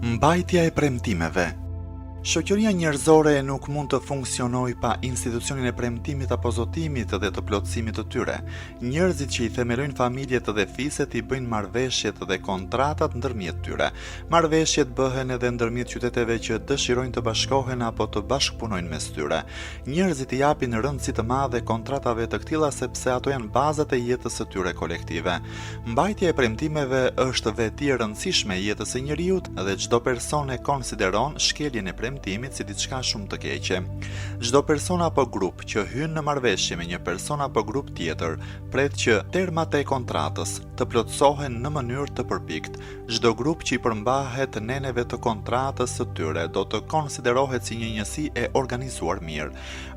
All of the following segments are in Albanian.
Mbajtja e premtimeve. Shoqëria njerëzore nuk mund të funksionojë pa institucionin e premtimit apo zotimit dhe të plotësimit të tyre. Njerëzit që i themelojnë familjet dhe fiset i bëjnë marrëveshjet dhe kontratat ndërmjet tyre. Marrëveshjet bëhen edhe ndërmjet qyteteve që dëshirojnë të bashkohen apo të bashkëpunojnë mes tyre. Njerëzit i japin rëndësi të madhe kontratave të këtilla sepse ato janë bazat e jetës së tyre kolektive. Mbajtja e premtimeve është veti e rëndësishme e jetës së njeriut dhe çdo person e konsideron shkeljen e si diçka shumë të keqe. Çdo person apo grup që hyn në marrëveshje me një person apo grup tjetër, pret që termat e kontratës të plotësohen në mënyrë të përpikt. Çdo grup që i përmbahet neneve të kontratës së tyre do të konsiderohet si një njësi e organizuar mirë.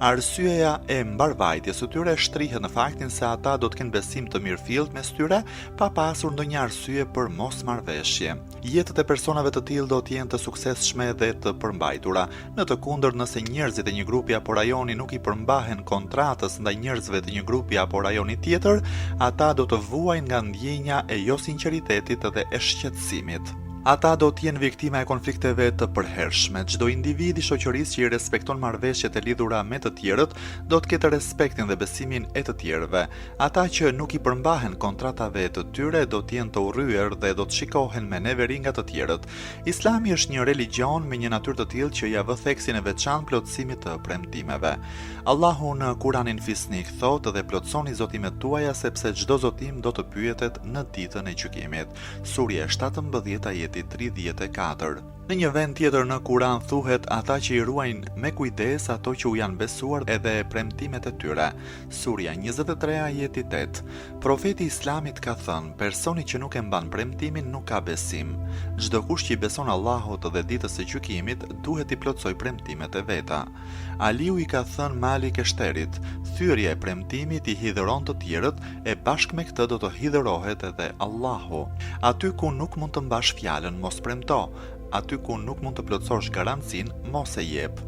Arsyeja e mbarvajtjes së tyre shtrihet në faktin se ata do të kenë besim të mirëfillt mes tyre pa pasur ndonjë arsye për mosmarrveshje. Jetët e personave të tillë do të jenë të suksesshme dhe të përmbajtura. Në të kundërt, nëse njerëzit e një grupi apo rajoni nuk i përmbahen kontratës ndaj njerëzve të një grupi apo rajoni tjetër, ata do të vuajnë nga ndjenja e jo sinqeritetit dhe e shqetësimit. Ata do të jenë viktima e konflikteve të përhershme. Çdo individ i shoqërisë që i respekton marrëveshjet e lidhura me të tjerët, do të ketë respektin dhe besimin e të tjerëve. Ata që nuk i përmbahen kontratave të tyre do të jenë të urryer dhe do të shikohen me neveri nga të tjerët. Islami është një religjion me një natyrë të tillë që ia vë theksin e veçantë plotësimit të premtimeve. Allahu në Kuranin Fisnik thotë dhe plotësoni zotimet tuaja sepse çdo zotim do të pyetet në ditën e gjykimit. Surja 17 ajeti 34. Në një vend tjetër në Kuran thuhet ata që i ruajnë me kujdes ato që u janë besuar edhe premtimet e tyre. Surja 23 ajeti 8. Profeti Islamit ka thënë, personi që nuk e mban premtimin nuk ka besim. Çdo kush që i beson Allahut dhe ditës së gjykimit duhet i plotësoj premtimet e veta. Aliu i ka thënë Malik Eshterit, thyrja e premtimit i hidhëron të tjerët e bashkë me këtë do të hidhërohet edhe Allahu. Aty ku nuk mund të mbash fjalën, mos premto. Aty ku nuk mund të plotësosh garancin, mos e jep.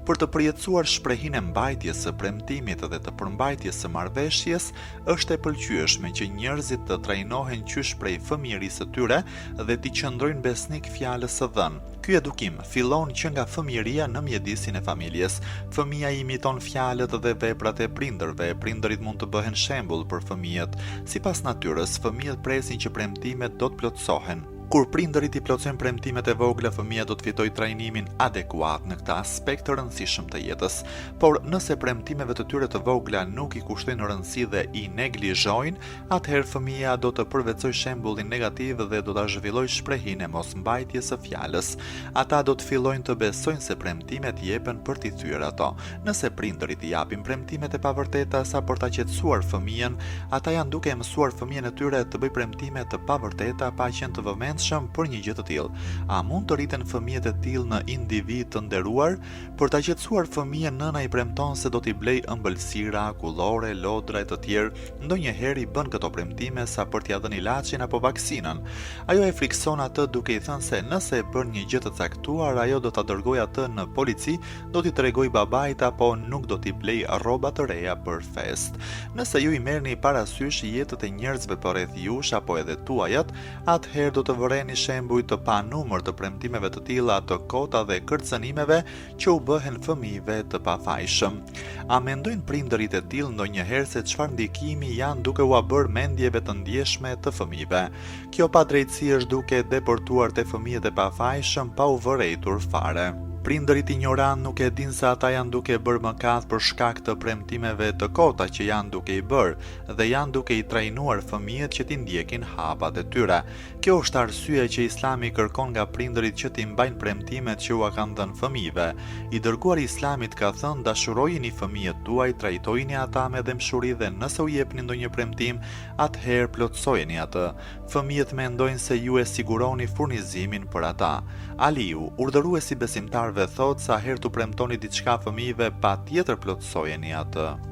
Për të përjetësuar shprehinë e mbajtjes së premtimit dhe të përmbajtjes së marrëveshjes, është e pëlqyeshme që njerëzit të trajnohen qysh prej fëmijërisë së tyre dhe t'i qëndrojnë besnik fjalës së dhënë. Ky edukim fillon që nga fëmijëria në mjedisin e familjes. Fëmia imiton fjalët dhe veprat e prindërve. Prindërit mund të bëhen shembull për fëmijët. Sipas natyrës, fëmijët presin që premtimet do të plotësohen. Kur prindërit i plotësojnë premtimet e vogla, fëmia do të fitojë trajnimin adekuat në këtë aspekt të rëndësishëm të jetës. Por nëse premtimeve të tyre të vogla nuk i kushtojnë rëndësi dhe i neglizhojnë, atëherë fëmia do të përvetsojë shembullin negativ dhe do ta zhvillojë shprehinë e mosmbajtjes së fjalës. Ata do të fillojnë të besojnë se premtimet jepen për t'i thyer ato. Nëse prindërit i japin premtimet e pavërteta sa për ta qetësuar fëmijën, ata janë duke mësuar fëmijën e tyre të bëjë premtime të pavërteta pa qenë të vëmendshëm për një gjë të tillë. A mund të rriten fëmijët e tillë në individ të nderuar? Për ta qetësuar fëmijën, nëna i premton se do t'i blej ëmbëlsira, kullore, lodra e të tjerë. Ndonjëherë i bën këto premtime sa për t'ia dhënë ilaçin apo vaksinën. Ajo e frikson atë duke i thënë se nëse e bën një gjë të caktuar, ajo do ta dërgojë atë në polici, do t'i tregojë babait apo nuk do t'i blej rroba të reja për fest. Nëse ju i merrni parasysh jetët e njerëzve përreth jush apo edhe tuajat, atëherë do të vëreni shembuj të panumër të premtimeve të tilla, të kota dhe kërcënimeve që u bëhen fëmijëve të pafajshëm. A mendojnë prindërit e tillë ndonjëherë se çfarë ndikimi janë duke u bërë mendjeve të ndjeshme të fëmijëve? Kjo padrejtësi është duke deportuar te fëmijët e pafajshëm pa u vërejtur fare. Prindërit ignorant nuk e din se ata janë duke bërë mëkat për shkak të premtimeve të kota që janë duke i bërë dhe janë duke i trajnuar fëmijët që t'i ndjekin hapat e tyre. Kjo është arsye që Islami kërkon nga prindërit që t'i mbajnë premtimet që ua kanë dhënë fëmijëve. I dërguari i Islamit ka thënë, dashurojini fëmijët tuaj, trajtojini ata me dëmshuri dhe nëse u jepni ndonjë premtim, atëherë plotësojeni atë. Fëmijët mendojnë se ju e siguroni furnizimin për ata. Aliu, urdhëruesi besimtar, thotë sa herë tu premtoni diçka fëmijëve, patjetër plotësojeni atë.